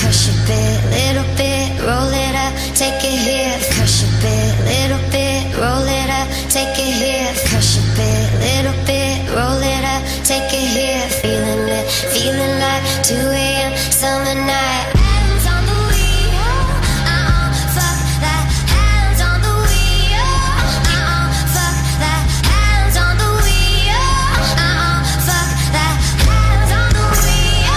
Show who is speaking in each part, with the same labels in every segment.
Speaker 1: crush a bit, little bit, roll it up, take it here. Crush a bit, little bit, roll it up, take it here. Crush a bit, little bit, roll it up, take it here. Feeling it, feeling like 2 a.m. summer night. Hands on the wheel, fuck that. Hands on the wheel, fuck that. Hands on the wheel, fuck that. Hands on the wheel.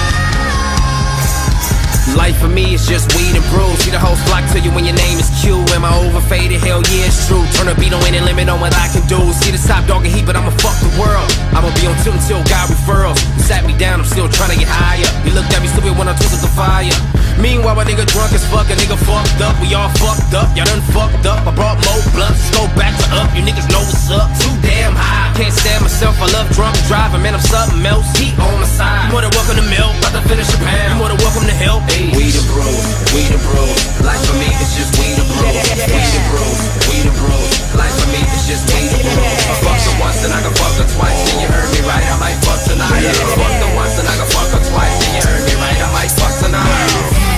Speaker 2: Life for me is just weed and brews. See the whole flock to you when your name is Q. Am I overfaded? Hell yeah, it's true. Turn a beat on any limit on what I can do. See the top dog and heat, but I'ma fuck the world. I'ma be on tilt until God referrals. You sat me down, I'm still trying to get higher. You looked at me stupid when I twisted the fire. Meanwhile, my nigga drunk as fuck, a nigga fucked up. We all fucked up, y'all done fucked up. I brought more blunts, let's go back to up. You niggas know what's up. Too damn high, can't stand myself. I love drunk driving, man, I'm something else. Heat on my side. You more than welcome to milk, about to finish a pound. You more than welcome to help. Hey. We the bros, we the bros. Life for me is just we the bros. We the bros, we the bros. Life for me is just we the bros. I fucked her once and I can fuck her twice. Then you heard me right, I might fuck tonight. I fucked her once and I can fuck her twice. Then you heard me right, I might fuck tonight.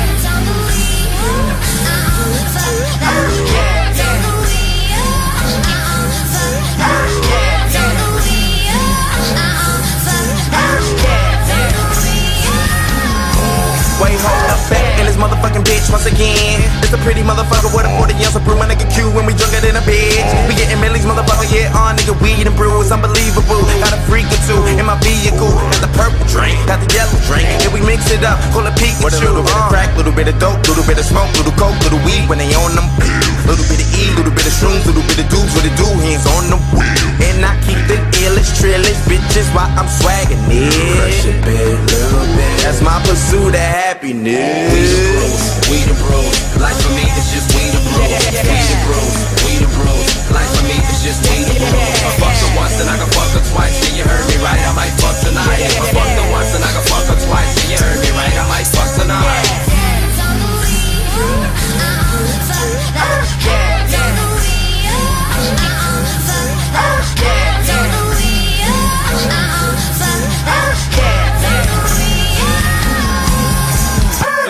Speaker 3: Wait, hold up, back in this motherfucking bitch once again. It's a pretty motherfucker with a 40 ounce of brew. My nigga Q when we drunker than a bitch. We getting millies, motherfucker, yeah, nigga, weed and brew. It's unbelievable. Got a freak or two in my vehicle. Got the purple drink, got the yellow drink. Yeah, we mix it up, call it Pikachu. With a little bit of crack, little bit of dope, little bit of smoke, little coke, little weed when they on them. Little bit of E, little bit of shrooms, little bit of dudes with the do hands on the wheel. And I keep the illest, trillest bitches while I'm swagging it. Crush a bit, little bit. That's my pursuit of happiness.
Speaker 2: We the bros, we the bros. Life for me is just we the bros. We the bros, we the bros. Life for me is just we the bros. I fucked her once and I can fuck her twice. Then you heard me right, I might fuck tonight. I fucked her once and I can fuck her twice. Then you heard me right, I might fuck tonight.
Speaker 1: Hands on the wheel, fuck that. Hands on the wheel, fuck that. Hands on the wheel, fuck that. Hands on the wheel.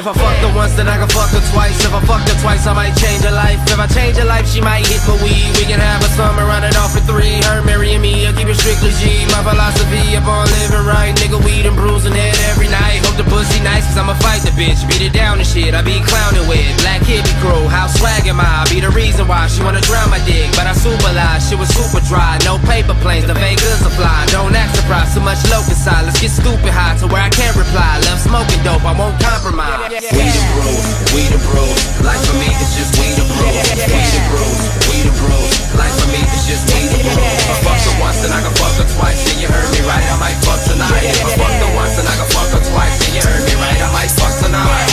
Speaker 2: If I fuck her once, then I can fuck her twice. If I fuck her twice, I might change her life. If I change her life, she might hit my weed. We can have a summer, run it off for 3. Her marrying me, I keep it strictly G. My philosophy upon living right. Nigga, weed and bruising head every night. Hope the pussy nice, cause I'ma fight the bitch. Beat it down and shit, I be clowning with. Black hippie crew, how swag am I? Be the reason why she wanna drown my dick. But I super lie, shit was super dry. No paper planes, the Vegas are fly. Don't act surprised, too much low inside. Let's get stupid high to where I can't reply. Love smoking dope, I won't compromise. We the bros, we the bros. Life for me is just we the bros. We the bros, we the bros. Life for me is just we the bros. I fucked her once and I can fuck her twice. Then you heard me right, I might fuck tonight. I fucked her once and I can fuck her twice. Then you heard me right, I might fuck tonight.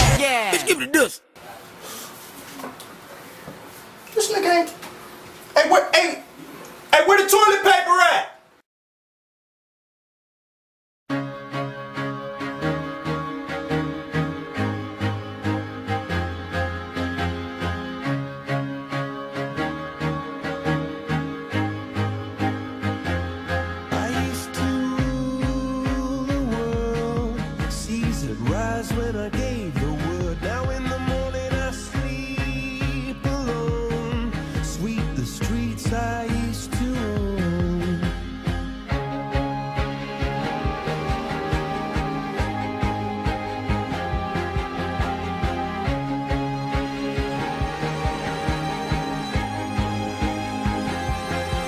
Speaker 2: Bitch, give me the dust.
Speaker 3: This nigga ain't. Hey, where the toilet paper at?
Speaker 4: When I gave the word, now in the morning I sleep alone. Sweep the streets I used to own.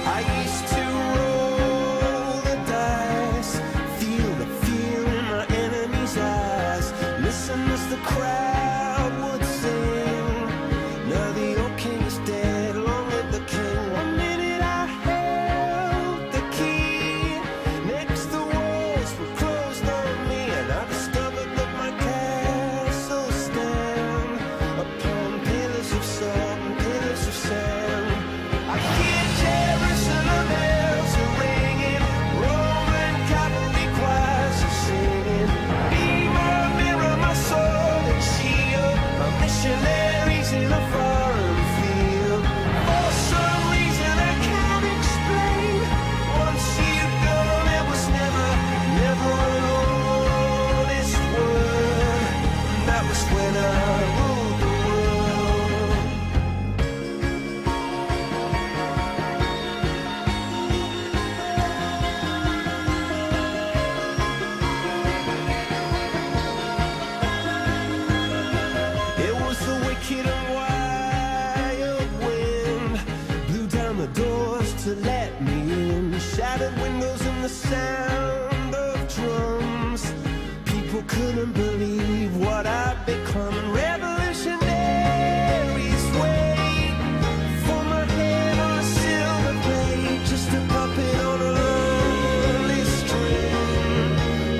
Speaker 4: I used to roll the dice, feel the fear in my enemy's eyes. Listen as the crowd would sing. Now the old king is dead, long live the king. One minute I held the key. Next the walls were closed on me, and I discovered that my castle stand upon pillars of salt and pillars of sand. I hear Jerusalem bells are ringing, Roman cavalry choirs are singing. Be my mirror, my soul, and she was when I ruled the world. It was the wicked and wild wind blew down the doors to let me in. Shattered windows and the sound of drums. People couldn't believe what I'd become. Revolutionaries wait for my head on a silver plate, just a puppet on a lonely string.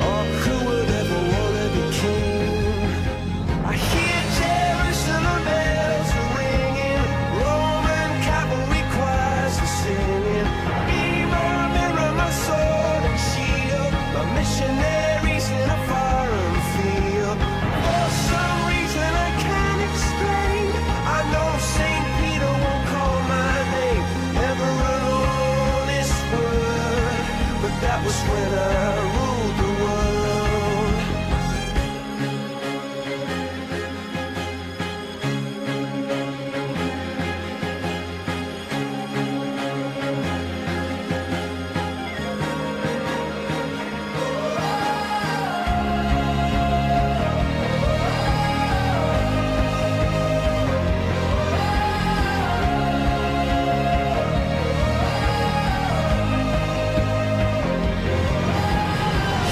Speaker 4: Oh, who would ever wanna be king? I hear Jerusalem bells are ringing, Roman cavalry choirs are singing. Mirror, mirror, my sword and shield, my missionaries in a foreign field. For some reason I can't explain, I know St. Peter won't call my name. Never an honest word, but that was when I ruled the world.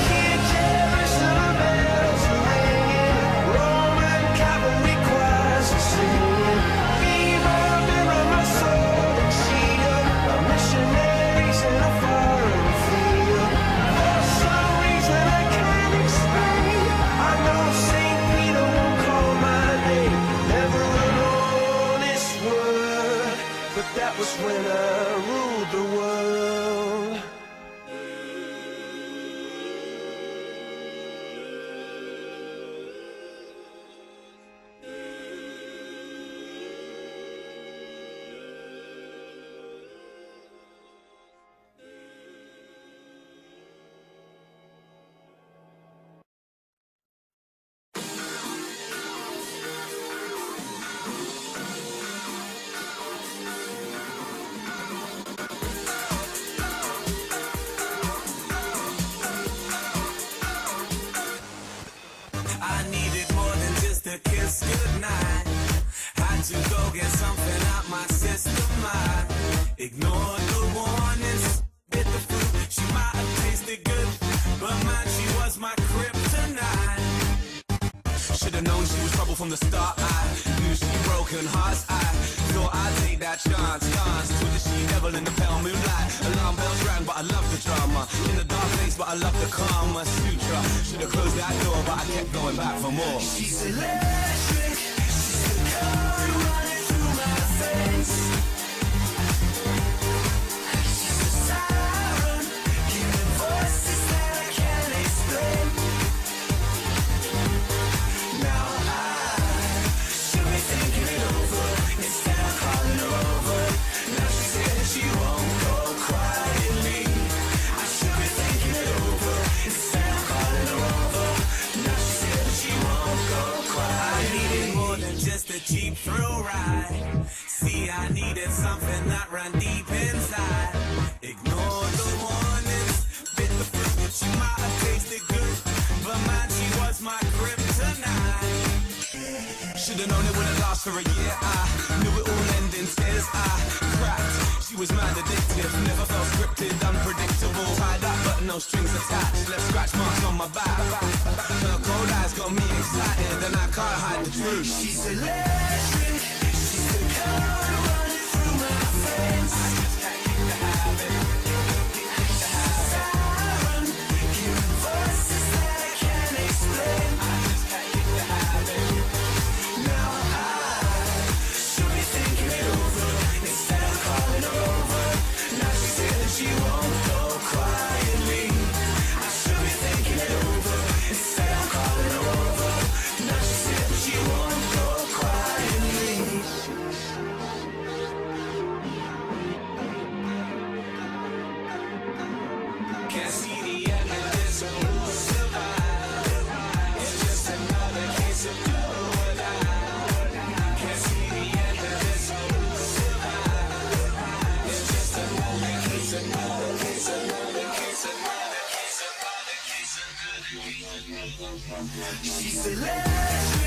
Speaker 4: Hear Jerusalem bells are ringing, Roman cavalry choirs are singing. Mirror, mirror, my sword and shield, my missionaries in a foreign field. For some reason I can't explain, I know St. Peter won't call my name. Never an honest word, but that was when I ruled the world.
Speaker 5: I needed more than just a kiss goodnight. Had to go get something out my system. I ignored the warnings, bit the fruit. She might have tasted good, but man, she was my kryptonite. Should've known she was trouble from the start. I knew she broken hearts. I thought I'd take that chance. Dance to the she-devil in the pale moonlight. Alarm bells rang, but I love the drama. In the dark place, but I love the karma sutra. Should've closed that door, but I kept going back for more.
Speaker 4: She's electric, she's the current running through my veins. She's a siren, giving voices that I can't explain. Now I should be thinking it over instead of calling her over. Now she said she won't go quietly. I should be thinking it over instead of calling her over. Now she said she won't go quietly.
Speaker 5: I needed more than just a cheap thrill ride. See, I needed something that ran deep inside. Ignored the warnings, bit the fruit. She might have tasted good, but man, she was my kryptonite. Should've known it wouldn't last for a year. I knew it all end in tears. I cracked. She was mad addictive, never felt scripted, unpredictable. Tied up but no strings attached. Left scratch marks on my back. Her cold eyes got me excited, and I can't hide the truth.
Speaker 4: She's electric, she's the current running through my veins.
Speaker 5: I just can't keep the habit.
Speaker 4: Siren, giving voices that I can't explain.
Speaker 5: I just can't keep the habit.
Speaker 4: Now I should be thinking it over instead of calling her over. Now she said that she won't go quietly. I should be thinking it over instead of calling her over. Now she said that she won't go quietly. She said, let's